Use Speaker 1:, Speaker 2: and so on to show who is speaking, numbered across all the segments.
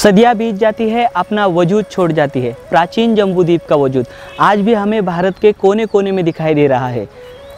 Speaker 1: सदियां बीत जाती है, अपना वजूद छोड़ जाती है। प्राचीन जम्बूद्वीप का वजूद आज भी हमें भारत के कोने कोने में दिखाई दे रहा है।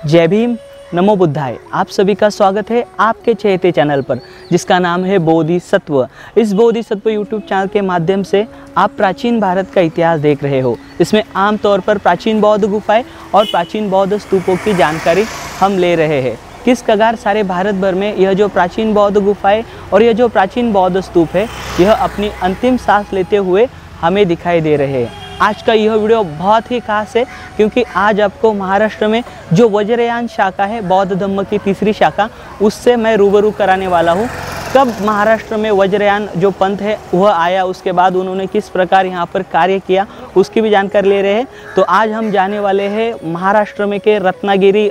Speaker 1: जय भीम, नमो बुद्धाय। आप सभी का स्वागत है आपके चहेते चैनल पर, जिसका नाम है बोधिसत्व। इस बोधिसत्व यूट्यूब चैनल के माध्यम से आप प्राचीन भारत का इतिहास देख रहे हो। इसमें आमतौर पर प्राचीन बौद्ध गुफाएं और प्राचीन बौद्ध स्तूपों की जानकारी हम ले रहे हैं। किस प्रकार सारे भारत भर में यह जो प्राचीन बौद्ध गुफाएं और यह जो प्राचीन बौद्ध स्तूप है, यह अपनी अंतिम सांस लेते हुए हमें दिखाई दे रहे हैं। आज का यह वीडियो बहुत ही खास है, क्योंकि आज आपको महाराष्ट्र में जो वज्रयान शाखा है, बौद्ध धम्म की तीसरी शाखा, उससे मैं रूबरू कराने वाला हूँ। कब महाराष्ट्र में वज्रयान जो पंथ है वह आया, उसके बाद उन्होंने किस प्रकार यहाँ पर कार्य किया, उसकी भी जानकारी ले रहे हैं। तो आज हम जाने वाले हैं महाराष्ट्र में के रत्नागिरी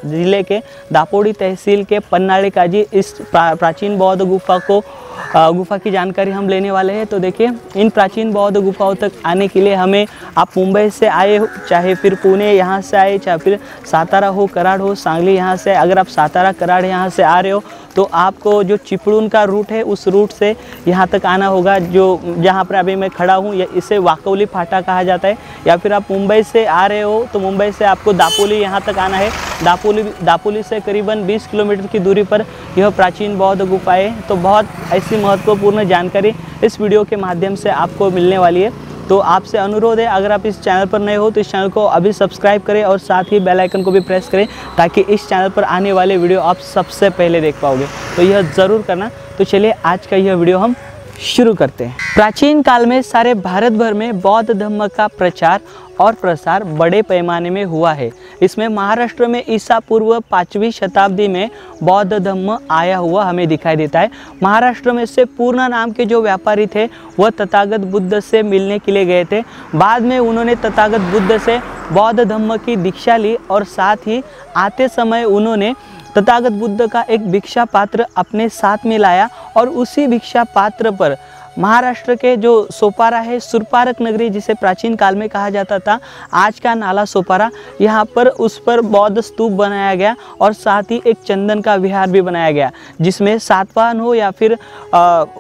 Speaker 1: ज़िले के दापोडी तहसील के पन्नाळे काजी। इस प्राचीन बौद्ध गुफा की जानकारी हम लेने वाले हैं। तो देखिए, इन प्राचीन बौद्ध गुफाओं तक आने के लिए हमें, आप मुंबई से आए हो, चाहे फिर पुणे यहाँ से आए, चाहे फिर सातारा हो, कराड़ हो, सांगली यहाँ से, अगर आप सातारा कराड़ यहाँ से आ रहे हो तो आपको जो चिपळूण का रूट है उस रूट से यहाँ तक आना होगा। जो जहाँ पर अभी मैं खड़ा हूँ इसे वाकवली फाटा कहा जाता है। या फिर आप मुंबई से आ रहे हो तो मुंबई से आपको दापोली यहाँ तक आना है। दापोली से करीबन 20 किलोमीटर की दूरी पर यह प्राचीन बौद्ध गुफाएं। तो बहुत ऐसी महत्वपूर्ण जानकारी इस वीडियो के माध्यम से आपको मिलने वाली है। तो आपसे अनुरोध है, अगर आप इस चैनल पर नए हो तो इस चैनल को अभी सब्सक्राइब करें और साथ ही बेल आइकन को भी प्रेस करें, ताकि इस चैनल पर आने वाले वीडियो आप सबसे पहले देख पाओगे। तो यह ज़रूर करना। तो चलिए आज का यह वीडियो हम शुरू करते हैं। प्राचीन काल में सारे भारत भर में बौद्ध धर्म का प्रचार और प्रसार बड़े पैमाने में हुआ है। इसमें महाराष्ट्र में ईसा पूर्व 5वीं शताब्दी में बौद्ध धर्म आया हुआ हमें दिखाई देता है। महाराष्ट्र में से पूर्णा नाम के जो व्यापारी थे वह तथागत बुद्ध से मिलने के लिए गए थे। बाद में उन्होंने तथागत बुद्ध से बौद्ध धर्म की दीक्षा ली और साथ ही आते समय उन्होंने तथागत बुद्ध का एक भिक्षा पात्र अपने साथ में लाया और उसी भिक्षा पात्र पर महाराष्ट्र के जो सोपारा है, सुरपारक नगरी जिसे प्राचीन काल में कहा जाता था, आज का नाला सोपारा, यहाँ पर उस पर बौद्ध स्तूप बनाया गया और साथ ही एक चंदन का विहार भी बनाया गया, जिसमें सातवाहन हो या फिर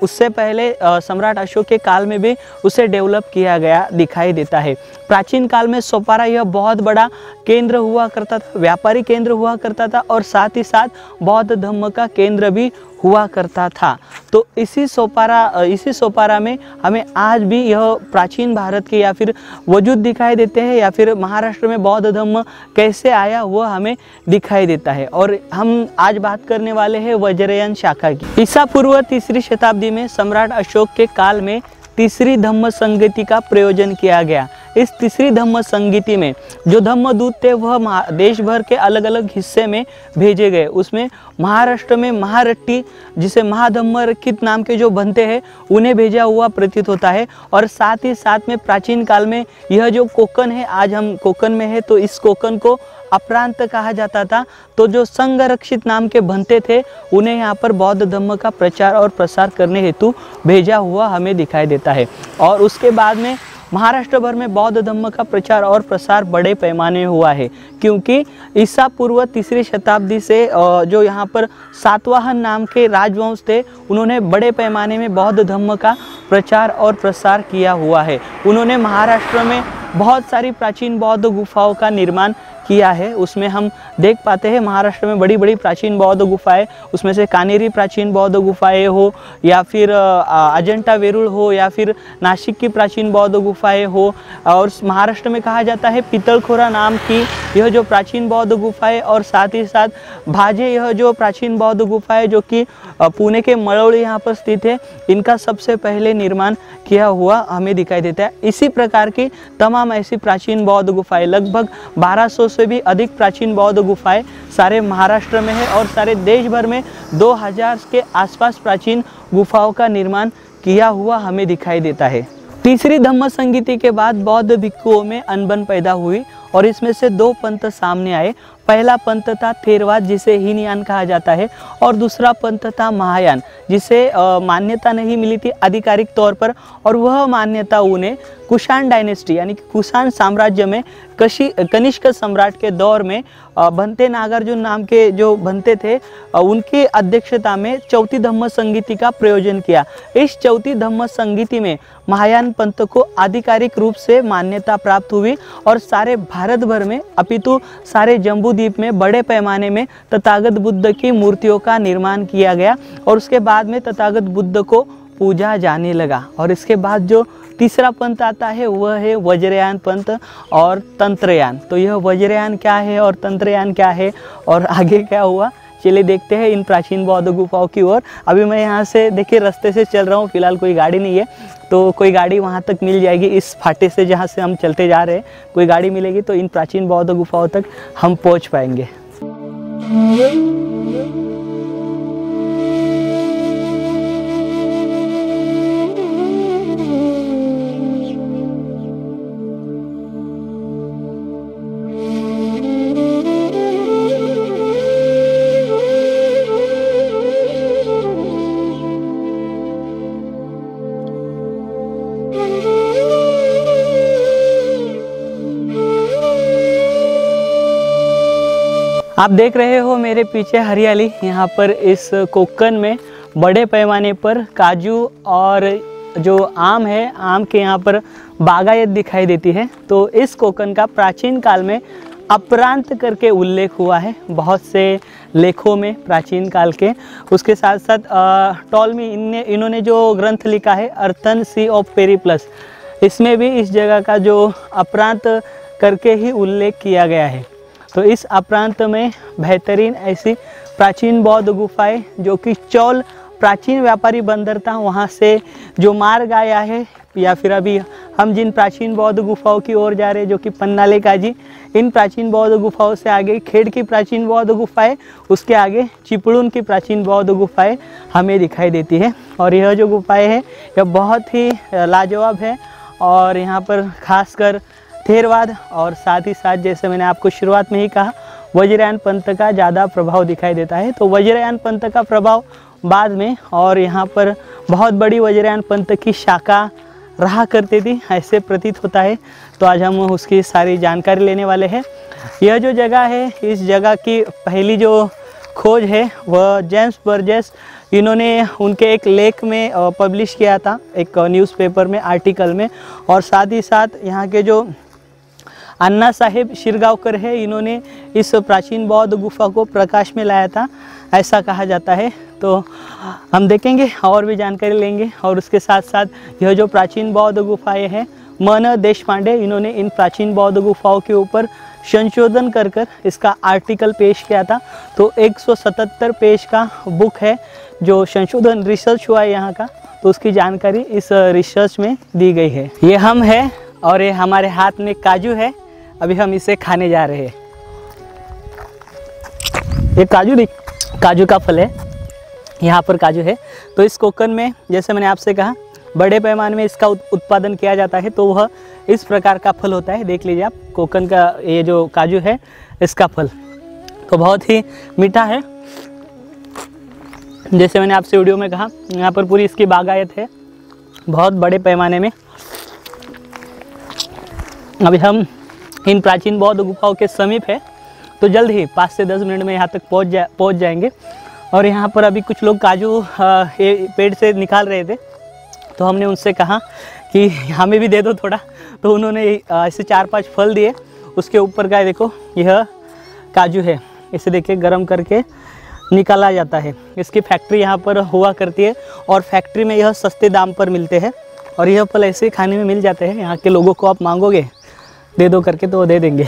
Speaker 1: उससे पहले सम्राट अशोक के काल में भी उसे डेवलप किया गया दिखाई देता है। प्राचीन काल में सोपारा यह बहुत बड़ा केंद्र हुआ करता था, व्यापारी केंद्र हुआ करता था और साथ ही साथ बौद्ध धर्म का केंद्र भी हुआ करता था। तो इसी सोपारा में हमें आज भी यह प्राचीन भारत के या फिर वजूद दिखाई देते हैं, या फिर महाराष्ट्र में बौद्ध धर्म कैसे आया वह हमें दिखाई देता है। और हम आज बात करने वाले हैं वज्रयान शाखा की। ईसा पूर्व 3री शताब्दी में सम्राट अशोक के काल में तीसरी धम्म संगति का प्रयोजन किया गया। इस तीसरी धम्म संगति में जो धम्मदूत थे वह देश भर के अलग अलग हिस्से में भेजे गए। उसमें महाराष्ट्र में महारट्टी, जिसे महाधम्मरक्षित नाम के जो बनते हैं, उन्हें भेजा हुआ प्रतीत होता है। और साथ ही साथ में प्राचीन काल में यह जो कोकण है, आज हम कोकण में है, तो इस कोकण को अपरांत कहा जाता था। तो जो संघरक्षित नाम के बनते थे, उन्हें यहाँ पर बौद्ध धर्म का प्रचार और प्रसार करने हेतु भेजा हुआ हमें दिखाई देता है। और उसके बाद में महाराष्ट्र भर में बौद्ध धर्म का प्रचार और प्रसार बड़े पैमाने हुआ है, क्योंकि ईसा पूर्व 3री शताब्दी से जो यहाँ पर सातवाहन नाम के राजवंश थे, उन्होंने बड़े पैमाने में बौद्ध धर्म का प्रचार और प्रसार किया हुआ है। उन्होंने महाराष्ट्र में बहुत सारी प्राचीन बौद्ध गुफाओं का निर्माण किया है। उसमें हम देख पाते हैं महाराष्ट्र में बड़ी बड़ी प्राचीन बौद्ध गुफाएं, उसमें से कानेरी प्राचीन बौद्ध गुफाएं हो, या फिर अजंता वेरूळ हो, या फिर नासिक की प्राचीन बौद्ध गुफाएं हो। और महाराष्ट्र में कहा जाता है पितलखोरा नाम की यह जो प्राचीन बौद्ध गुफाएं, और साथ ही साथ भाजे यह जो प्राचीन बौद्ध गुफाएं जो कि पुणे के मळवली यहाँ पर स्थित है, इनका सबसे पहले निर्माण किया हुआ हमें दिखाई देता है। इसी प्रकार की तमाम ऐसी प्राचीन बौद्ध गुफाएं, लगभग 1200 से भी अधिक प्राचीन बौद्ध गुफाएं सारे महाराष्ट्र में है, और सारे देश भर में 2000 के आसपास प्राचीन गुफाओं का निर्माण किया हुआ हमें दिखाई देता है। तीसरी धम्म संगति के बाद बौद्ध भिक्षुओं में अनबन पैदा हुई और इसमें से दो पंथ सामने आए। पहला पंथ था थेरवाद, जिसे हीनयान कहा जाता है, और दूसरा पंथ था महायान, जिसे मान्यता नहीं मिली थी आधिकारिक तौर पर, और वह मान्यता उन्हें कुषाण डायनेस्टी यानी कि कुषाण साम्राज्य में कनिष्क सम्राट के दौर में भंते नागार्जुन नाम के जो भंते थे उनकी अध्यक्षता में चौथी धम्म संगीति का प्रयोजन किया। इस चौथी धम्म संगीति में महायान पंथ को आधिकारिक रूप से मान्यता प्राप्त हुई और सारे भारत भर में अपितु सारे जम्बूद्वीप में बड़े पैमाने में तथागत बुद्ध की मूर्तियों का निर्माण किया गया और उसके बाद में तथागत बुद्ध को पूजा जाने लगा। और इसके बाद जो तीसरा पंथ आता है वह है वज्रयान पंथ और तंत्रयान। तो यह वज्रयान क्या है और तंत्रयान क्या है और आगे क्या हुआ, चलिए देखते हैं इन प्राचीन बौद्ध गुफाओं की ओर। अभी मैं यहाँ से देखिए रास्ते से चल रहा हूँ, फिलहाल कोई गाड़ी नहीं है, तो कोई गाड़ी वहाँ तक मिल जाएगी इस फाटे से जहाँ से हम चलते जा रहे हैं, कोई गाड़ी मिलेगी तो इन प्राचीन बौद्ध गुफाओं तक हम पहुँच पाएंगे। आप देख रहे हो मेरे पीछे हरियाली। यहाँ पर इस कोकन में बड़े पैमाने पर काजू और जो आम है, आम के यहाँ पर बागायत दिखाई देती है। तो इस कोकन का प्राचीन काल में अपरांत करके उल्लेख हुआ है बहुत से लेखों में प्राचीन काल के। उसके साथ साथ टॉलमी इन्होंने जो ग्रंथ लिखा है अर्थन सी ऑफ पेरिप्लस, इसमें भी इस जगह का जो अपरांत करके ही उल्लेख किया गया है। तो इस अपरांत में बेहतरीन ऐसी प्राचीन बौद्ध गुफाएं जो कि चौल प्राचीन व्यापारी बंदर था वहाँ से जो मार्ग आया है, या फिर अभी हम जिन प्राचीन बौद्ध गुफाओं की ओर जा रहे हैं जो कि पन्नाले काजी, इन प्राचीन बौद्ध गुफाओं से आगे खेड़ की प्राचीन बौद्ध गुफाएं, उसके आगे चिपळूण की प्राचीन बौद्ध गुफाएं हमें दिखाई देती है। और यह जो गुफाएं है यह बहुत ही लाजवाब है और यहाँ पर खासकर थेरवाद और साथ ही साथ जैसे मैंने आपको शुरुआत में ही कहा वज्रयान पंथ का ज़्यादा प्रभाव दिखाई देता है। तो वज्रयान पंथ का प्रभाव बाद में, और यहाँ पर बहुत बड़ी वज्रयान पंथ की शाखा रहा करती थी ऐसे प्रतीत होता है। तो आज हम उसकी सारी जानकारी लेने वाले हैं। यह जो जगह है, इस जगह की पहली जो खोज है वह जेम्स बर्जेस इन्होंने उनके एक लेख में पब्लिश किया था, एक न्यूज़पेपर में आर्टिकल में। और साथ ही साथ यहाँ के जो अन्ना साहेब शिरगांवकर है, इन्होंने इस प्राचीन बौद्ध गुफा को प्रकाश में लाया था ऐसा कहा जाता है। तो हम देखेंगे और भी जानकारी लेंगे। और उसके साथ साथ यह जो प्राचीन बौद्ध गुफाएं हैं, मन देशपांडे इन्होंने इन प्राचीन बौद्ध गुफाओं के ऊपर संशोधन कर इसका आर्टिकल पेश किया था। तो 177 पेज का बुक है जो संशोधन रिसर्च हुआ है यहाँ का, तो उसकी जानकारी इस रिसर्च में दी गई है। ये हम है और ये हमारे हाथ में काजू है, अभी हम इसे खाने जा रहे हैं। ये काजू का फल है, यहाँ पर काजू है। तो इस कोकन में जैसे मैंने आपसे कहा बड़े पैमाने में इसका उत्पादन किया जाता है, तो वह इस प्रकार का फल होता है। देख लीजिए आप, कोकन का ये जो काजू है इसका फल तो बहुत ही मीठा है। जैसे मैंने आपसे वीडियो में कहा यहाँ पर पूरी इसकी बागायत है बहुत बड़े पैमाने में। अभी हम इन प्राचीन बौद्ध गुफाओं के समीप है, तो जल्द ही 5 से 10 मिनट में यहाँ तक पहुँच जाएंगे। और यहाँ पर अभी कुछ लोग काजू पेड़ से निकाल रहे थे, तो हमने उनसे कहा कि हमें भी दे दो थोड़ा, तो उन्होंने ऐसे 4-5 फल दिए। उसके ऊपर का देखो यह काजू है, इसे देखिए गर्म करके निकाला जाता है। इसकी फैक्ट्री यहाँ पर हुआ करती है और फैक्ट्री में यह सस्ते दाम पर मिलते हैं और यह फल ऐसे खाने में मिल जाते हैं। यहाँ के लोगों को आप मांगोगे दे दो करके तो वो दे देंगे।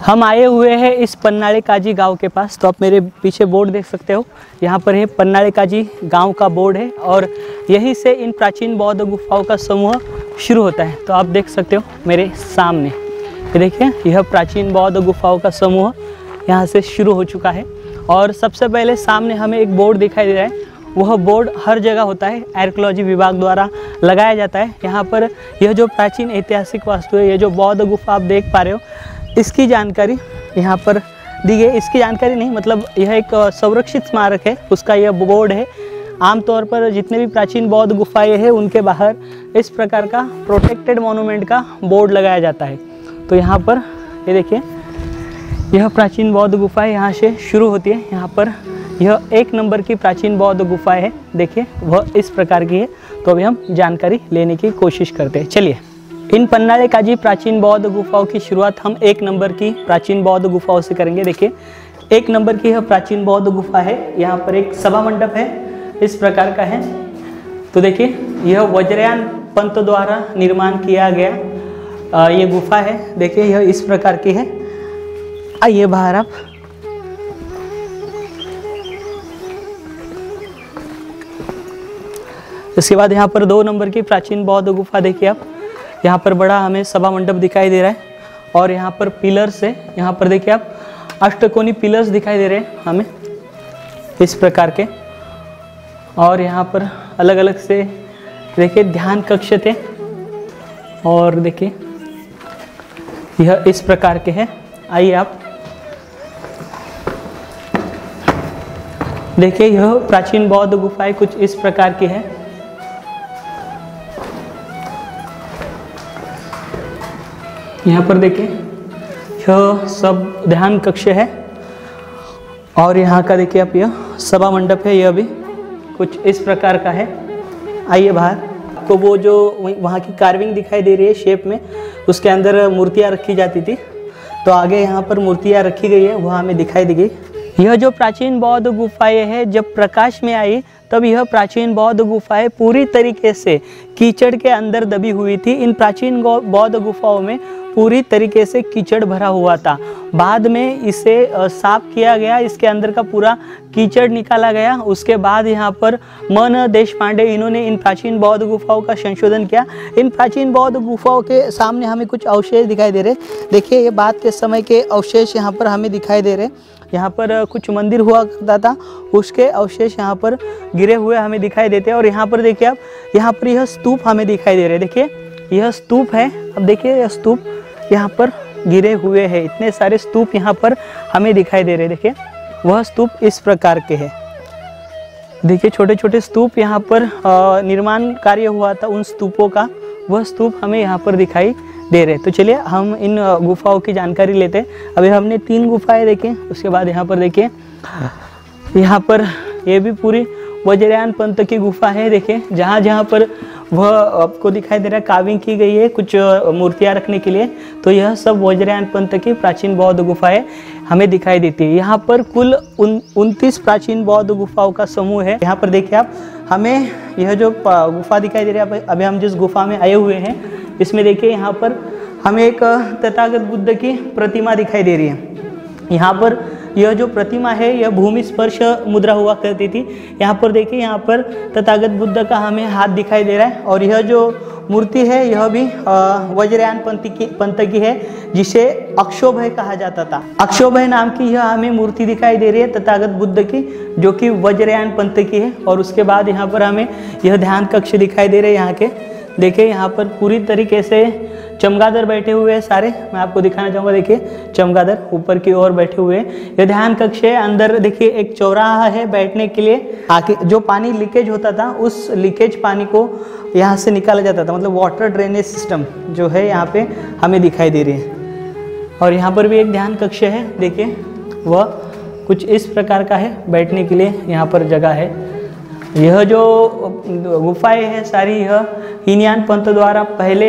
Speaker 1: हम आए हुए हैं इस पन्नाड़े काजी गांव के पास। तो आप मेरे पीछे बोर्ड देख सकते हो, यहाँ पर है पन्नाड़े काजी गांव का बोर्ड है और यहीं से इन प्राचीन बौद्ध गुफाओं का समूह शुरू होता है। तो आप देख सकते हो मेरे सामने, ये देखिए, यह प्राचीन बौद्ध गुफाओं का समूह यहाँ से शुरू हो चुका है। और सबसे पहले सामने हमें एक बोर्ड दिखाई दे रहा है, वह बोर्ड हर जगह होता है, आर्कियोलॉजी विभाग द्वारा लगाया जाता है। यहाँ पर यह जो प्राचीन ऐतिहासिक वास्तु है, ये जो बौद्ध गुफा आप देख पा रहे हो, इसकी जानकारी यहाँ पर दी गई। इसकी जानकारी नहीं, मतलब यह एक संरक्षित स्मारक है, उसका यह बोर्ड है। आमतौर पर जितने भी प्राचीन बौद्ध गुफाएं हैं उनके बाहर इस प्रकार का प्रोटेक्टेड मॉन्यूमेंट का बोर्ड लगाया जाता है। तो यहाँ पर ये देखिए, यह प्राचीन बौद्ध गुफा यहाँ से शुरू होती है। यहाँ पर यह 1 नंबर की प्राचीन बौद्ध गुफा है, देखिए वह इस प्रकार की है। तो अभी हम जानकारी लेने की कोशिश करते हैं। चलिए, इन पन्नाड़े काजी प्राचीन बौद्ध गुफाओं की शुरुआत हम 1 नंबर की प्राचीन बौद्ध गुफाओं से करेंगे। देखिए, 1 नंबर की यह प्राचीन बौद्ध गुफा है। यहाँ पर एक सभा मंडप है, इस प्रकार का है। तो देखिए, यह वज्रयान पंत द्वारा निर्माण किया गया ये गुफा है। देखिए, यह इस प्रकार की है। आइए बाहर आप। इसके बाद यहाँ पर 2 नंबर की प्राचीन बौद्ध गुफा देखिए आप। यहाँ पर बड़ा हमें सभा मंडप दिखाई दे रहा है और यहाँ पर पिलर्स है। यहाँ पर देखिए आप, अष्टकोणी पिलर्स दिखाई दे रहे हैं हमें इस प्रकार के। और यहाँ पर अलग अलग से देखिए ध्यान कक्ष थे और देखिए यह इस प्रकार के हैं। आइए आप देखिए, यह प्राचीन बौद्ध गुफाएं कुछ इस प्रकार की है। यहाँ पर देखिए, यह सब ध्यान कक्ष है और यहाँ का देखिए आप, यह सभा मंडप है, यह भी कुछ इस प्रकार का है। आइए बाहर। आपको वो जो वहाँ की कार्विंग दिखाई दे रही है शेप में, उसके अंदर मूर्तियाँ रखी जाती थी। तो आगे यहाँ पर मूर्तियाँ रखी गई है, वह हमें दिखाई दी गई। यह जो प्राचीन बौद्ध गुफाएं हैं, जब प्रकाश में आई तब यह प्राचीन बौद्ध गुफाएं पूरी तरीके से कीचड़ के अंदर दबी हुई थी। इन प्राचीन बौद्ध गुफाओं में पूरी तरीके से कीचड़ भरा हुआ था। बाद में इसे साफ किया गया, इसके अंदर का पूरा कीचड़ निकाला गया। उसके बाद यहाँ पर मन देशपांडे, इन्होंने इन प्राचीन बौद्ध गुफाओं का संशोधन किया। इन प्राचीन बौद्ध गुफाओं के सामने हमें कुछ अवशेष दिखाई दे रहे। देखिए, ये बाद के समय के अवशेष यहाँ पर हमें दिखाई दे रहे। यहाँ पर कुछ मंदिर हुआ करता था, उसके अवशेष यहाँ पर गिरे हुए हमें दिखाई देते हैं। और यहाँ पर देखिए आप, यहाँ पर यह स्तूप हमें दिखाई दे रहे। देखिए, यह स्तूप है। अब देखिए, यह स्तूप यहाँ पर गिरे हुए हैं। इतने सारे स्तूप यहाँ पर हमें दिखाई दे रहे। देखिए, वह स्तूप इस प्रकार के हैं। देखिए, छोटे छोटे स्तूप यहाँ पर निर्माण कार्य हुआ था उन स्तूपों का, वह स्तूप हमें यहाँ पर दिखाई दे रहे। तो चलिए हम इन गुफाओं की जानकारी लेते हैं। अभी हमने 3 गुफाएं देखी, उसके बाद यहाँ पर देखिए, यहाँ पर ये भी पूरी वज्रयान पंत की गुफा है। देखिए, जहाँ जहाँ पर वह आपको दिखाई दे रहा है कार्विंग की गई है कुछ मूर्तियाँ रखने के लिए। तो यह सब वज्रयान पंत की प्राचीन बौद्ध गुफाएं हमें दिखाई देती है। यहाँ पर कुल 29 प्राचीन बौद्ध गुफाओं का समूह है। यहाँ पर देखिए आप, हमें यह जो गुफा दिखाई दे रही है, अभी हम जिस गुफा में आए हुए हैं, इसमें देखिए यहाँ पर हमें एक तथागत बुद्ध की प्रतिमा दिखाई दे रही है। यहाँ पर यह जो प्रतिमा है, यह भूमि स्पर्श मुद्रा हुआ करती थी। यहाँ पर देखिए, यहाँ पर तथागत बुद्ध का हमें हाथ दिखाई दे रहा है। और यह जो मूर्ति है, यह भी वज्रयान पंत की है, जिसे अक्षोभय कहा जाता था। अक्षोभय नाम की यह हमें मूर्ति दिखाई दे रही है तथागत बुद्ध की, जो कि वज्रयान पंत की है। और उसके बाद यहाँ पर हमें यह ध्यान कक्ष दिखाई दे रहे हैं। यहाँ के देखिए, यहाँ पर पूरी तरीके से चमगादड़ बैठे हुए हैं सारे। मैं आपको दिखाना चाहूँगा। देखिए, चमगादड़ ऊपर की ओर बैठे हुए हैं। यह ध्यान कक्ष है। अंदर देखिए एक चौराहा है बैठने के लिए। आके जो पानी लीकेज होता था, उस लीकेज पानी को यहाँ से निकाला जाता था, मतलब वाटर ड्रेनेज सिस्टम जो है यहाँ पे हमें दिखाई दे रही है। और यहाँ पर भी एक ध्यान कक्ष है। देखिए, वह कुछ इस प्रकार का है, बैठने के लिए यहाँ पर जगह है। यह जो गुफाएं हैं सारी, यह हीनयान पंत द्वारा पहले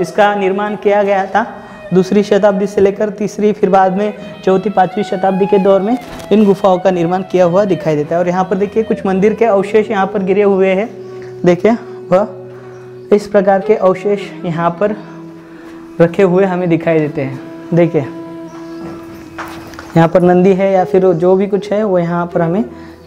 Speaker 1: इसका निर्माण किया गया था। 2री शताब्दी से लेकर 3री, फिर बाद में 4वीं 5वीं शताब्दी के दौर में इन गुफाओं का निर्माण किया हुआ दिखाई देता है। और यहाँ पर देखिए, कुछ मंदिर के अवशेष यहाँ पर गिरे हुए हैं। देखिए, वह इस प्रकार के अवशेष यहाँ पर रखे हुए हमें दिखाई देते हैं। देखिए, यहाँ पर नंदी है या फिर जो भी कुछ है वो यहाँ पर हमें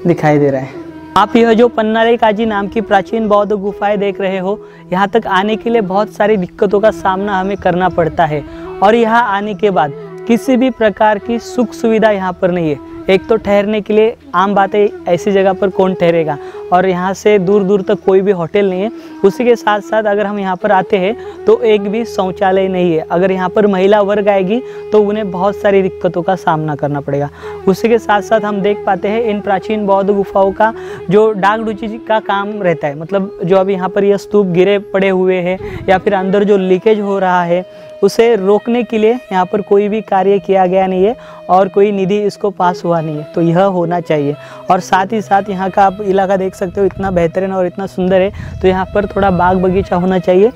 Speaker 1: दिखाई दे रहा है। आप यह जो पन्नाले काजी नाम की प्राचीन बौद्ध गुफाएं देख रहे हो, यहाँ तक आने के लिए बहुत सारी दिक्कतों का सामना हमें करना पड़ता है और यहाँ आने के बाद किसी भी प्रकार की सुख सुविधा यहाँ पर नहीं है। एक तो ठहरने के लिए आम बात है, ऐसी जगह पर कौन ठहरेगा, और यहाँ से दूर दूर तक कोई भी होटल नहीं है। उसी के साथ साथ अगर हम यहाँ पर आते हैं तो एक भी शौचालय नहीं है। अगर यहाँ पर महिला वर्ग आएगी तो उन्हें बहुत सारी दिक्कतों का सामना करना पड़ेगा। उसी के साथ साथ हम देख पाते हैं इन प्राचीन बौद्ध गुफाओं का जो डाक डुची का काम रहता है, मतलब जो अभी यहाँ पर यह स्तूप गिरे पड़े हुए हैं या फिर अंदर जो लीकेज हो रहा है उसे रोकने के लिए यहाँ पर कोई भी कार्य किया गया नहीं है और कोई निधि इसको पास हुआ नहीं है। तो यह होना चाहिए। और साथ ही साथ यहाँ का आप इलाका देख सकते हो, इतना बेहतरीन और इतना सुंदर है। तो यहाँ पर थोड़ा बाग बगीचा होना चाहिए,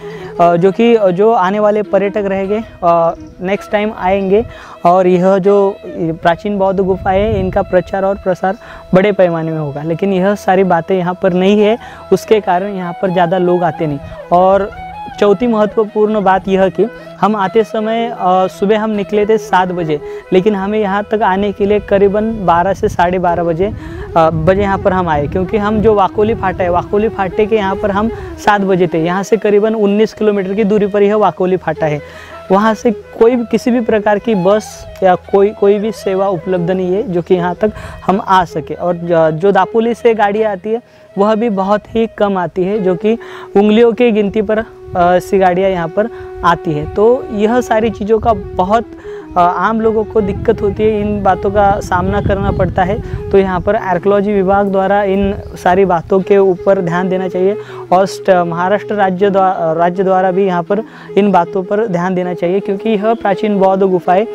Speaker 1: जो आने वाले पर्यटक रहेंगे नेक्स्ट टाइम आएंगे और यह जो प्राचीन बौद्ध गुफा है इनका प्रचार और प्रसार बड़े पैमाने में होगा। लेकिन यह सारी बातें यहाँ पर नहीं है, उसके कारण यहाँ पर ज़्यादा लोग आते नहीं। और चौथी महत्वपूर्ण बात यह कि हम आते समय सुबह हम निकले थे 7 बजे, लेकिन हमें यहाँ तक आने के लिए करीबन 12 से 12:30 बजे यहाँ पर हम आए, क्योंकि हम जो वाकोली फाटा है, वाकोली फाटे के यहाँ पर हम 7 बजे थे। यहाँ से करीबन 19 किलोमीटर की दूरी पर यह वाकोली फाटा है। वहाँ से किसी भी प्रकार की बस या कोई भी सेवा उपलब्ध नहीं है जो कि यहाँ तक हम आ सके। और जो दापोली से गाड़ी आती है वह भी बहुत ही कम आती है, जो कि उंगलियों की गिनती पर ऐसी गाड़ियाँ यहाँ पर आती है। तो यह सारी चीज़ों का बहुत आम लोगों को दिक्कत होती है, इन बातों का सामना करना पड़ता है। तो यहाँ पर आर्कियोलॉजी विभाग द्वारा इन सारी बातों के ऊपर ध्यान देना चाहिए और महाराष्ट्र राज्य द्वारा भी यहाँ पर इन बातों पर ध्यान देना चाहिए, क्योंकि यह प्राचीन बौद्ध गुफाएं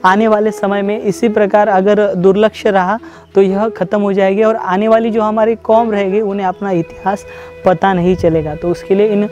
Speaker 1: आने वाले समय में इसी प्रकार अगर दुर्लक्ष्य रहा तो यह ख़त्म हो जाएगी और आने वाली जो हमारी कौम रहेगी उन्हें अपना इतिहास पता नहीं चलेगा। तो उसके लिए इन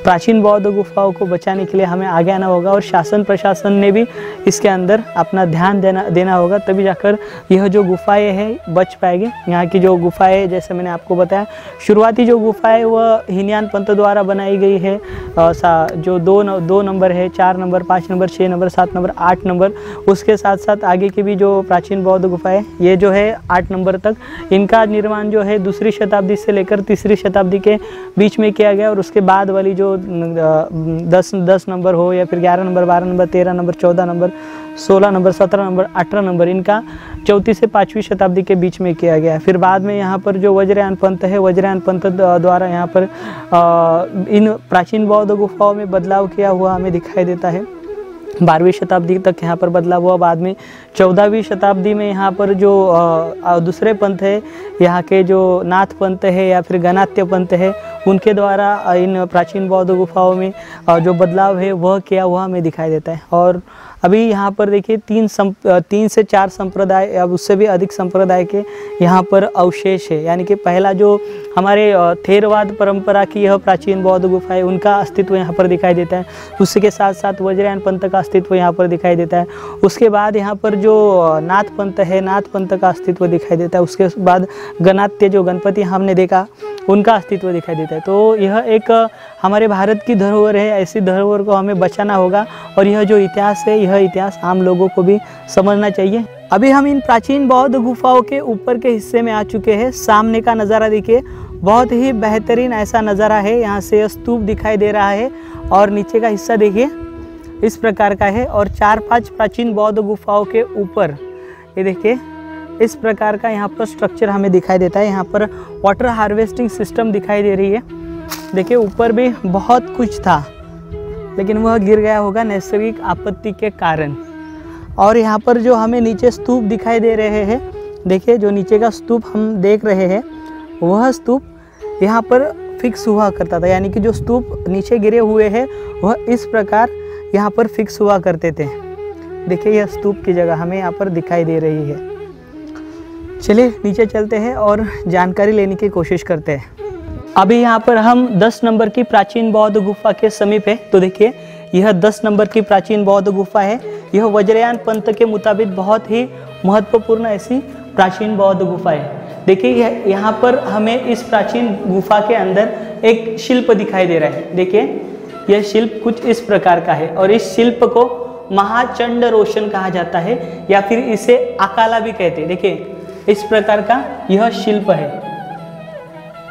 Speaker 1: प्राचीन बौद्ध गुफाओं को बचाने के लिए हमें आगे आना होगा और शासन प्रशासन ने भी इसके अंदर अपना ध्यान देना होगा, तभी जाकर यह जो गुफाएं हैं बच पाएगी। यहाँ की जो गुफाएं, जैसे मैंने आपको बताया, शुरुआती जो गुफाएं वह हीनयान पंथ द्वारा बनाई गई है। जो 2 नंबर है, 4 number, 5 number, 6 number, 7 number, 8 number, उसके साथ साथ आगे की भी जो प्राचीन बौद्ध गुफाएं ये जो है 8 नंबर तक, इनका निर्माण जो है 2री शताब्दी से लेकर 3री शताब्दी के बीच में किया गया। और उसके बाद वाली जो 10 नंबर हो या फिर 11 number, 12 number, 13 number, 14 number, 16 number, 17 number, 18 number, इनका 4वीं से 5वीं शताब्दी के बीच में किया गया है। फिर बाद में यहाँ पर जो वज्रयान पंथ है, वज्रयान पंथ द्वारा यहाँ पर इन प्राचीन बौद्ध गुफाओं में बदलाव किया हुआ हमें दिखाई देता है। 12वीं शताब्दी तक यहाँ पर बदलाव हुआ। बाद में 14वीं शताब्दी में यहाँ पर जो दूसरे पंथ है, यहाँ के जो नाथ पंथ है या फिर गणात्य पंथ है, उनके द्वारा इन प्राचीन बौद्ध गुफाओं में जो बदलाव है वह किया हुआ हमें दिखाई देता है। और अभी यहाँ पर देखिए 3 से 4 संप्रदाय या उससे भी अधिक संप्रदाय के यहाँ पर अवशेष है, यानी कि पहला जो हमारे थेरवाद परंपरा की यह प्राचीन बौद्ध गुफा है उनका अस्तित्व यहाँ पर दिखाई देता है। उसके साथ साथ वज्रयान पंथ का अस्तित्व यहाँ पर दिखाई देता है। उसके बाद यहाँ पर जो नाथ पंथ है, नाथ पंथ का अस्तित्व दिखाई देता है। उसके बाद गणात्य जो गणपति हमने देखा उनका अस्तित्व दिखाई देता है। तो यह एक हमारे भारत की धरोहर है, ऐसी धरोहर को हमें बचाना होगा और यह जो इतिहास है यह इतिहास आम लोगों को भी समझना चाहिए। अभी हम इन प्राचीन बौद्ध गुफाओं के ऊपर के हिस्से में आ चुके हैं। सामने का नज़ारा देखिए, बहुत ही बेहतरीन ऐसा नज़ारा है। यहाँ से स्तूप दिखाई दे रहा है और नीचे का हिस्सा देखिए इस प्रकार का है। और 4-5 प्राचीन बौद्ध गुफाओं के ऊपर ये देखिए इस प्रकार का यहाँ पर स्ट्रक्चर हमें दिखाई देता है। यहाँ पर वाटर हार्वेस्टिंग सिस्टम दिखाई दे रही है। देखिए ऊपर भी बहुत कुछ था लेकिन वह गिर गया होगा नैसर्गिक आपत्ति के कारण। और यहाँ पर जो हमें नीचे स्तूप दिखाई दे रहे हैं, देखिए जो नीचे का स्तूप हम देख रहे हैं वह स्तूप यहाँ पर फिक्स हुआ करता था, यानी कि जो स्तूप नीचे गिरे हुए हैं वह इस प्रकार यहाँ पर फिक्स हुआ करते थे। देखिए यह स्तूप की जगह हमें यहाँ पर दिखाई दे रही है। चलिए नीचे चलते हैं और जानकारी लेने की कोशिश करते हैं। अभी यहाँ पर हम 10 नंबर की प्राचीन बौद्ध गुफा के समीप है। तो देखिए यह 10 नंबर की प्राचीन बौद्ध गुफा है। यह वज्रयान पंथ के मुताबिक बहुत ही महत्वपूर्ण ऐसी प्राचीन बौद्ध गुफा है। देखिए यहाँ पर हमें इस प्राचीन गुफा के अंदर एक शिल्प दिखाई दे रहा है। देखिए यह शिल्प कुछ इस प्रकार का है और इस शिल्प को महाचंड रोशन कहा जाता है या फिर इसे अकाला भी कहते हैं। देखिए इस प्रकार का यह शिल्प है,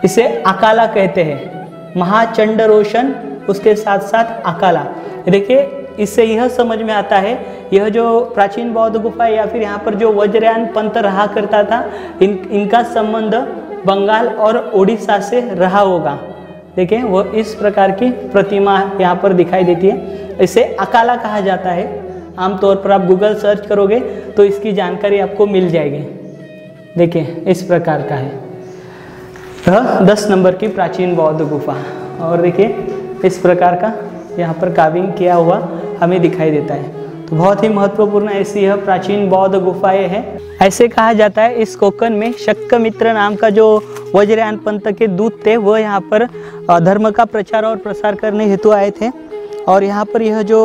Speaker 1: इसे अकाला कहते हैं। महाचंड रोशन, उसके साथ साथ अकाला। देखिए इससे यह समझ में आता है यह जो प्राचीन बौद्ध गुफा है या फिर यहाँ पर जो वज्रयान पंथ रहा करता था, इनका संबंध बंगाल और उड़ीसा से रहा होगा। देखिए वो इस प्रकार की प्रतिमा यहाँ पर दिखाई देती है, इसे अकाला कहा जाता है। आमतौर पर आप गूगल सर्च करोगे तो इसकी जानकारी आपको मिल जाएगी। देखिए इस प्रकार का है यह 10 नंबर की प्राचीन बौद्ध गुफा। और देखिए इस प्रकार का यहाँ पर कार्विंग किया हुआ हमें दिखाई देता है। तो बहुत ही महत्वपूर्ण ऐसी यह प्राचीन बौद्ध गुफाएं हैं। ऐसे कहा जाता है इस कोकन में शक्कमित्र नाम का जो वज्रयान पंथ के दूत थे वह यहाँ पर धर्म का प्रचार और प्रसार करने हेतु आए थे। और यहाँ पर यह जो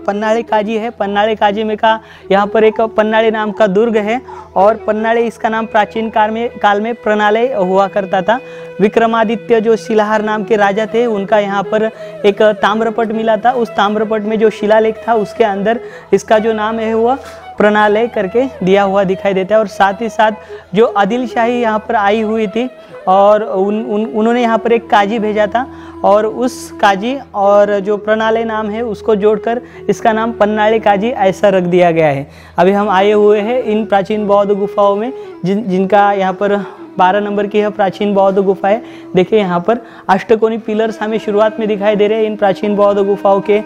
Speaker 1: पन्नाळे काजी है, पन्नाळे काजी में का यहाँ पर एक पन्नाळे नाम का दुर्ग है और पन्नाळे इसका नाम प्राचीन काल में प्रणालय हुआ करता था। विक्रमादित्य जो शिलाहार नाम के राजा थे उनका यहाँ पर एक ताम्रपट मिला था। उस ताम्रपट में जो शिलालेख था उसके अंदर इसका जो नाम है वह प्रणालय करके दिया हुआ दिखाई देता है। और साथ ही साथ जो आदिल शाही यहाँ पर आई हुई थी और उन्होंने यहाँ पर एक काजी भेजा था और उस काजी और जो प्रणालय नाम है उसको जोड़कर इसका नाम पन्नाळे काजी ऐसा रख दिया गया है। अभी हम आए हुए हैं इन प्राचीन बौद्ध गुफाओं में जिनका यहाँ पर 12 नंबर की यह प्राचीन बौद्ध गुफा है। देखिए यहाँ पर अष्टकोणी पिलर्स हमें शुरुआत में दिखाई दे रहे हैं इन प्राचीन बौद्ध गुफाओं के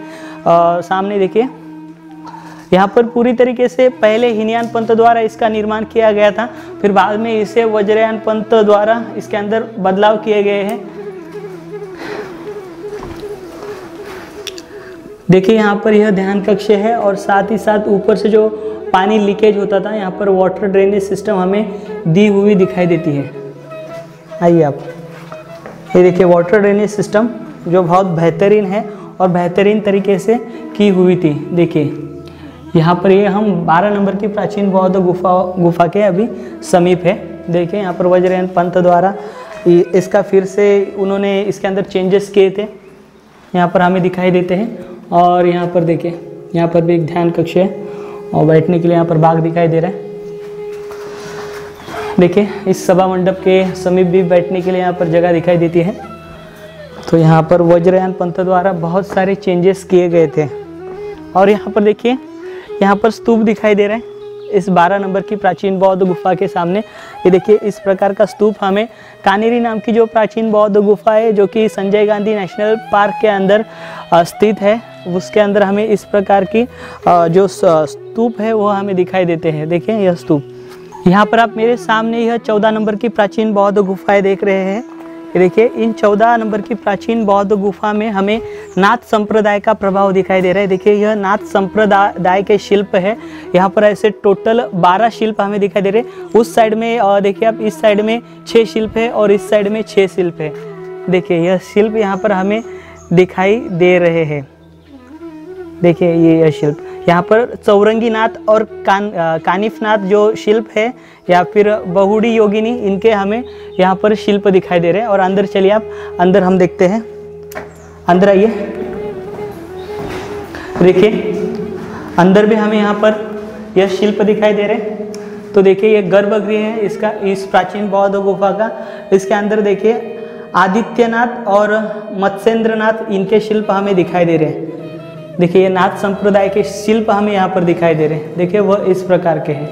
Speaker 1: सामने। देखिए यहाँ पर पूरी तरीके से पहले हीनयान पंथ द्वारा इसका निर्माण किया गया था, फिर बाद में इसे वज्रयान पंथ द्वारा इसके अंदर बदलाव किए गए हैं। देखिए यहाँ पर यह ध्यान कक्ष है और साथ ही साथ ऊपर से जो पानी लीकेज होता था यहाँ पर वाटर ड्रेनेज सिस्टम हमें दी हुई दिखाई देती है। आइए आप ये देखिए वाटर ड्रेनेज सिस्टम जो बहुत बेहतरीन है और बेहतरीन तरीके से की हुई थी। देखिए यहाँ पर ये हम 12 नंबर की प्राचीन बौद्ध गुफा के अभी समीप है। देखिए यहाँ पर वज्रयान पंथ द्वारा इसका फिर से उन्होंने इसके अंदर चेंजेस किए थे, यहाँ पर हमें दिखाई देते हैं। और यहाँ पर देखिए यहाँ पर भी एक ध्यान कक्ष है और बैठने के लिए यहाँ पर बाग दिखाई दे रहा है। देखिए इस सभा मंडप के समीप भी बैठने के लिए यहाँ पर जगह दिखाई देती है। तो यहाँ पर वज्रयान पंथ द्वारा बहुत सारे चेंजेस किए गए थे। और यहाँ पर देखिए यहाँ पर स्तूप दिखाई दे रहे हैं इस 12 नंबर की प्राचीन बौद्ध गुफा के सामने। ये देखिए इस प्रकार का स्तूप हमें कानेरी नाम की जो प्राचीन बौद्ध गुफा है जो कि संजय गांधी नेशनल पार्क के अंदर स्थित है, उसके अंदर हमें इस प्रकार की जो स्तूप है वो हमें दिखाई देते हैं। देखिए यह स्तूप, यहाँ पर आप मेरे सामने यह 14 नंबर की प्राचीन बौद्ध गुफाएं देख रहे हैं। ये देखिए इन 14 नंबर की प्राचीन बौद्ध गुफा में हमें नाथ संप्रदाय का प्रभाव दिखाई दे रहा है। देखिए यह नाथ संप्रदाय के शिल्प है। यहाँ पर ऐसे टोटल 12 शिल्प हमें दिखाई दे रहे हैं। उस साइड में देखिए आप इस साइड में 6 शिल्प है और इस साइड में 6 शिल्प है। देखिए यह शिल्प यहाँ पर हमें दिखाई दे रहे हैं। देखिए यह शिल्प यहाँ पर चौरंगी नाथ और कानिफ नाथ जो शिल्प है या फिर बहुड़ी योगिनी, इनके हमें यहाँ पर शिल्प दिखाई दे रहे हैं। और अंदर चलिए आप, अंदर हम देखते हैं, अंदर आइए। देखिए अंदर भी हमें यहाँ पर यह शिल्प दिखाई दे रहे हैं। तो देखिए ये गर्भगृह है इसका, इस प्राचीन बौद्ध गुफा का। इसके अंदर देखिए आदित्यनाथ और मत्स्येंद्रनाथ, इनके शिल्प हमें दिखाई दे रहे हैं। देखिए ये नाथ संप्रदाय के शिल्प हमें यहाँ पर दिखाई दे रहे हैं। देखिए वह इस प्रकार के हैं।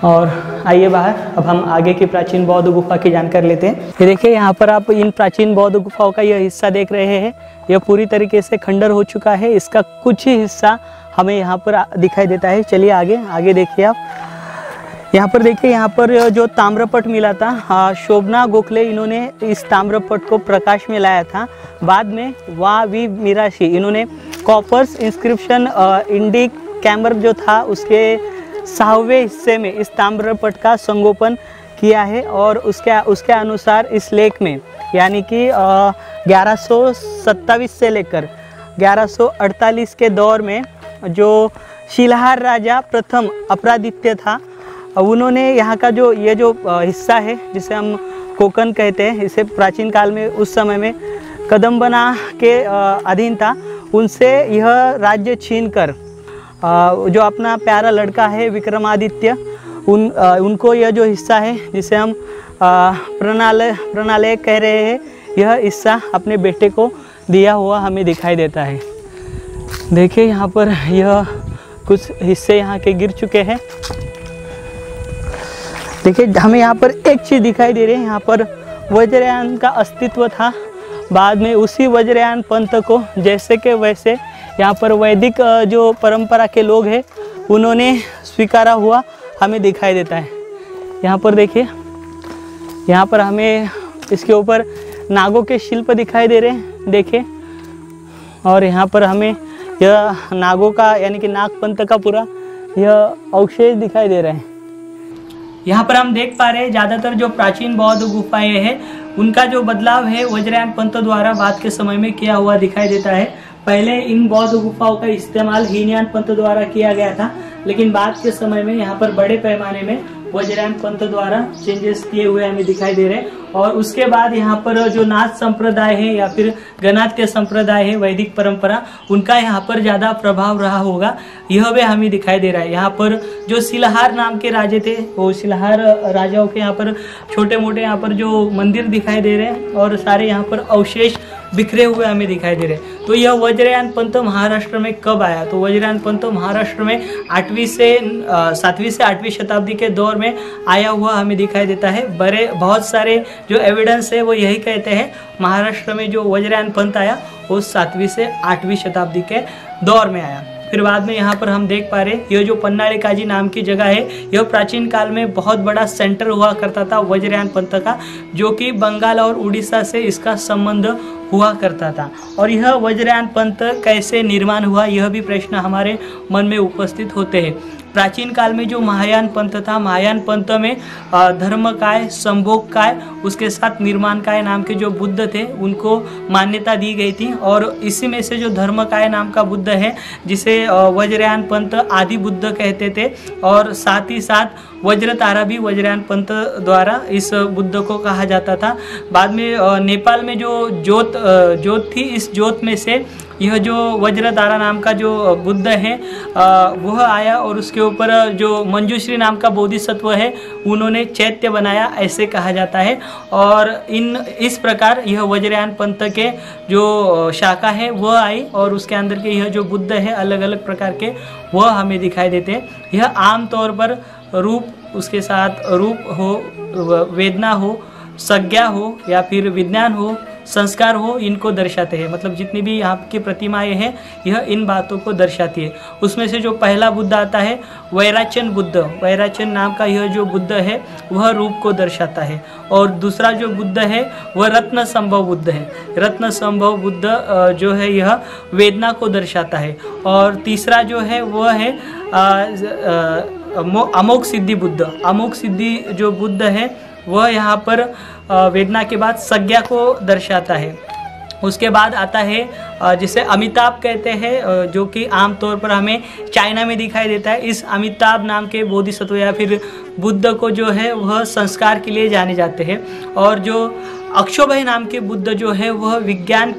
Speaker 1: और आइए बाहर, अब हम आगे की प्राचीन बौद्ध गुफा की जानकारी लेते हैं। ये देखिए यहाँ पर आप इन प्राचीन बौद्ध गुफाओं का यह हिस्सा देख रहे हैं, यह पूरी तरीके से खंडर हो चुका है। इसका कुछ ही हिस्सा हमें यहाँ पर दिखाई देता है। चलिए आगे देखिए आप। यहाँ पर देखिए, यहाँ पर जो ताम्रपट मिला था, शोभना गोखले इन्होंने इस ताम्रपट को प्रकाश में लाया था। बाद में वी मिराशी इन्होंने कॉपर्स इंस्क्रिप्शन इंडिक कैमर जो था उसके 6वें हिस्से में इस ताम्रपट का संगोपन किया है। और उसके अनुसार इस लेख में यानी कि 1127 से लेकर 1148 के दौर में जो शिलाहार राजा प्रथम अपरादित्य था, उन्होंने यहाँ का जो ये जो हिस्सा है जिसे हम कोकन कहते हैं, इसे प्राचीन काल में उस समय में कदम्बना के अधीन था, उनसे यह राज्य छीनकर जो अपना प्यारा लड़का है विक्रमादित्य, उनको यह जो हिस्सा है जिसे हम प्रणालय कह रहे हैं, यह हिस्सा अपने बेटे को दिया हुआ हमें दिखाई देता है। देखिए यहाँ पर यह कुछ हिस्से यहाँ के गिर चुके हैं। देखिए हमें यहाँ पर एक चीज़ दिखाई दे रही है, यहाँ पर वज्रयान का अस्तित्व था। बाद में उसी वज्रयान पंथ को जैसे के वैसे यहाँ पर वैदिक जो परंपरा के लोग हैं उन्होंने स्वीकारा हुआ हमें दिखाई देता है। यहाँ पर देखिए, यहाँ पर हमें इसके ऊपर नागों के शिल्प दिखाई दे रहे हैं, देखिए। और यहाँ पर हमें यह नागों का यानी कि नाग पंथ का पूरा यह अवशेष दिखाई दे रहे हैं। यहाँ पर हम देख पा रहे हैं ज़्यादातर जो प्राचीन बौद्ध गुफाएं हैं उनका जो बदलाव है वज्रयान पंथ द्वारा बाद के समय में किया हुआ दिखाई देता है। पहले इन बौद्ध गुफाओं का इस्तेमाल हीनयान पंथ द्वारा किया गया था, लेकिन बाद के समय में यहाँ पर बड़े पैमाने में वज्रयान पंथ द्वारा चेंजेस किए हुए हमें दिखाई दे रहे हैं। और उसके बाद यहाँ पर जो नाथ संप्रदाय है या फिर गणात के संप्रदाय है, वैदिक परंपरा, उनका यहाँ पर ज्यादा प्रभाव रहा होगा, यह भी हमें दिखाई दे रहा है। यहाँ पर जो शिलाहार नाम के राजे थे, वो शिलाहार राजाओं के यहाँ पर छोटे मोटे यहाँ पर जो मंदिर दिखाई दे रहे हैं और सारे यहाँ पर अवशेष बिखरे हुए हमें दिखाई दे रहे हैं। तो यह वज्रयान पंथ महाराष्ट्र में कब आया? तो वज्रयान पंथ महाराष्ट्र में 7वीं से 8वीं शताब्दी के दौर में आया हुआ हमें दिखाई देता है। बहुत सारे जो एविडेंस है वो यही कहते हैं महाराष्ट्र में जो वज्रयान पंथ आया वो 7वीं से 8वीं शताब्दी के दौर में आया। फिर बाद में यहाँ पर हम देख पा रहे हैं यह जो पन्नाड़ी काजी नाम की जगह है, यह प्राचीन काल में बहुत बड़ा सेंटर हुआ करता था वज्रयान पंथ का, जो कि बंगाल और उड़ीसा से इसका संबंध हुआ करता था। और यह वज्रयान पंथ कैसे निर्माण हुआ, यह भी प्रश्न हमारे मन में उपस्थित होते हैं। प्राचीन काल में जो महायान पंथ था, महायान पंथ में धर्मकाय, संभोगकाय, उसके साथ निर्माणकाय नाम के जो बुद्ध थे उनको मान्यता दी गई थी। और इसी में से जो धर्मकाय नाम का बुद्ध है, जिसे वज्रयान पंथ आदि बुद्ध कहते थे, और साथ ही साथ वज्रतारा भी वज्रयान पंथ द्वारा इस बुद्ध को कहा जाता था। बाद में नेपाल में जो ज्योत थी, इस ज्योत में से यह जो वज्रतारा नाम का जो बुद्ध है वह आया और उसके ऊपर जो मंजूश्री नाम का बोधिसत्व है उन्होंने चैत्य बनाया, ऐसे कहा जाता है। और इस प्रकार यह वज्रयान पंथ के जो शाखा है वह आई और उसके अंदर के यह जो बुद्ध है अलग अलग प्रकार के वह हमें दिखाई देते हैं। यह आमतौर पर रूप, उसके साथ रूप हो, वेदना हो, संज्ञा हो या फिर विज्ञान हो, संस्कार हो, इनको दर्शाते हैं। मतलब जितनी भी यहाँ की प्रतिमाएं हैं यह इन बातों को दर्शाती है। उसमें से जो पहला बुद्ध आता है वैराचन बुद्ध, वैराचन नाम का यह जो बुद्ध है वह रूप को दर्शाता है। और दूसरा जो बुद्ध है वह रत्न संभव बुद्ध है। रत्न संभव बुद्ध जो है यह वेदना को दर्शाता है। और तीसरा जो है वह है अमोघ सिद्धि बुद्ध। अमोघ सिद्धि जो बुद्ध है वह यहाँ पर वेदना के बाद संज्ञा को दर्शाता है। उसके बाद आता है जिसे अमिताभ कहते हैं, जो कि आमतौर पर हमें चाइना में दिखाई देता है। इस अमिताभ नाम के बोधिसत्व या फिर बुद्ध को जो है वह संस्कार के लिए जाने जाते हैं। और जो अक्षोभय नाम के बुद्ध जो है वह विज्ञान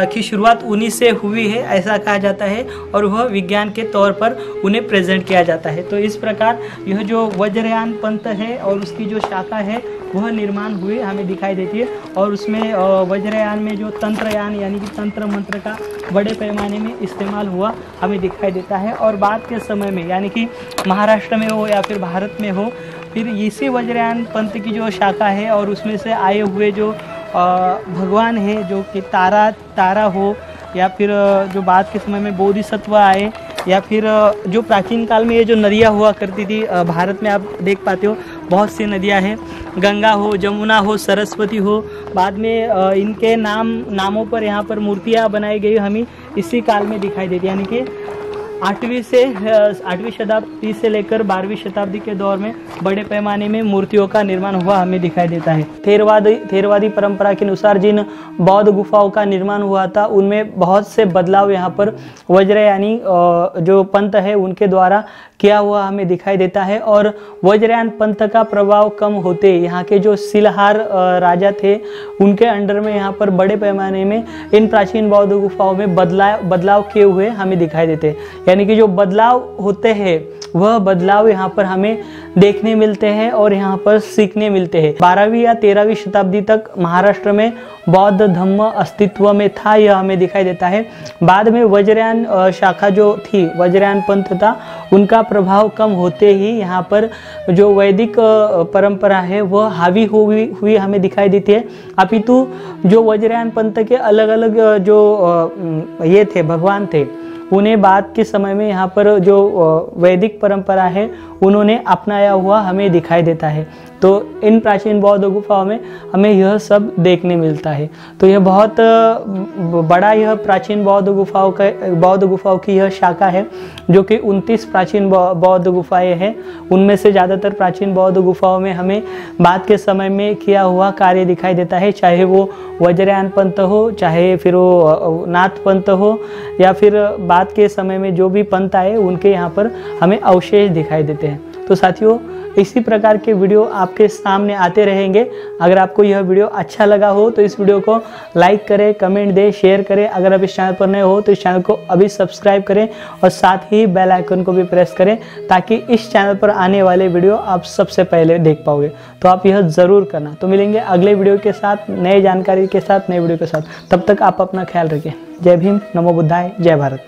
Speaker 1: की शुरुआत उन्हीं से हुई है, ऐसा कहा जाता है। और वह विज्ञान के तौर पर उन्हें प्रेजेंट किया जाता है। तो इस प्रकार यह जो वज्रयान पंथ है और उसकी जो शाखा है वह निर्माण हुए हमें दिखाई देती है। और उसमें वज्रयान में जो तंत्रयान यानी कि तंत्र मंत्र का बड़े पैमाने में इस्तेमाल हुआ हमें दिखाई देता है। और बाद के समय में यानी कि महाराष्ट्र में हो या फिर भारत में हो, फिर इसी वज्रयान पंथ की जो शाखा है और उसमें से आए हुए जो भगवान है, जो कि तारा हो या फिर जो बाद के समय में बोधिसत्व आए, या फिर जो प्राचीन काल में ये जो नदियाँ हुआ करती थी भारत में, आप देख पाते हो बहुत सी नदियाँ हैं, गंगा हो, जमुना हो, सरस्वती हो। बाद में इनके नामों पर यहाँ पर मूर्तियाँ बनाई गई हमें इसी काल में दिखाई देती है। यानी कि 8वीं शताब्दी से लेकर 12वीं शताब्दी के दौर में बड़े पैमाने में मूर्तियों का निर्माण हुआ हमें दिखाई देता है। थेरवादी परंपरा के अनुसार जिन बौद्ध गुफाओं का निर्माण हुआ था उनमें बहुत से बदलाव यहाँ पर वज्रयानी जो पंथ है उनके द्वारा किया हुआ हमें दिखाई देता है। और वज्रयान पंथ का प्रभाव कम होते यहाँ के जो शिलाहार राजा थे उनके अंडर में यहाँ पर बड़े पैमाने में इन प्राचीन बौद्ध गुफाओं में बदलाव किए हुए हमें दिखाई देते हैं। यानी कि जो बदलाव होते हैं वह बदलाव यहाँ पर हमें देखने मिलते हैं और यहाँ पर सीखने मिलते हैं। 12वीं या 13वीं शताब्दी तक महाराष्ट्र में बौद्ध धम्म अस्तित्व में था, यह हमें दिखाई देता है। बाद में वज्रयान शाखा जो थी, वज्रयान पंथ था, उनका प्रभाव कम होते ही यहाँ पर जो वैदिक परंपरा है वह हावी हुई हमें दिखाई देती है। अपितु जो वज्रयान पंथ के अलग अलग जो ये थे भगवान थे उन्हें बाद के समय में यहाँ पर जो वैदिक परंपरा है उन्होंने अपनाया हुआ हमें दिखाई देता है। तो इन प्राचीन बौद्ध गुफाओं में हमें यह सब देखने मिलता है। तो यह बहुत बड़ा यह प्राचीन बौद्ध गुफाओं की यह शाखा है जो कि 29 प्राचीन बौद्ध गुफाएं हैं। उनमें से ज़्यादातर प्राचीन बौद्ध गुफाओं में हमें बाद के समय में किया हुआ कार्य दिखाई देता है, चाहे वो वज्रयान पंथ हो, चाहे फिर वो नाथ पंथ हो, या फिर बाद के समय में जो भी पंथ आए उनके यहाँ पर हमें अवशेष दिखाई देते हैं। तो साथियों, इसी प्रकार के वीडियो आपके सामने आते रहेंगे। अगर आपको यह वीडियो अच्छा लगा हो तो इस वीडियो को लाइक करें, कमेंट दें, शेयर करें। अगर आप इस चैनल पर नए हो तो इस चैनल को अभी सब्सक्राइब करें और साथ ही बेल आइकन को भी प्रेस करें ताकि इस चैनल पर आने वाले वीडियो आप सबसे पहले देख पाओगे। तो आप यह ज़रूर करना। तो मिलेंगे अगले वीडियो के साथ, नए जानकारी के साथ, नए वीडियो के साथ। तब तक आप अपना ख्याल रखें। जय भीम, नमो बुद्धाय, जय भारत।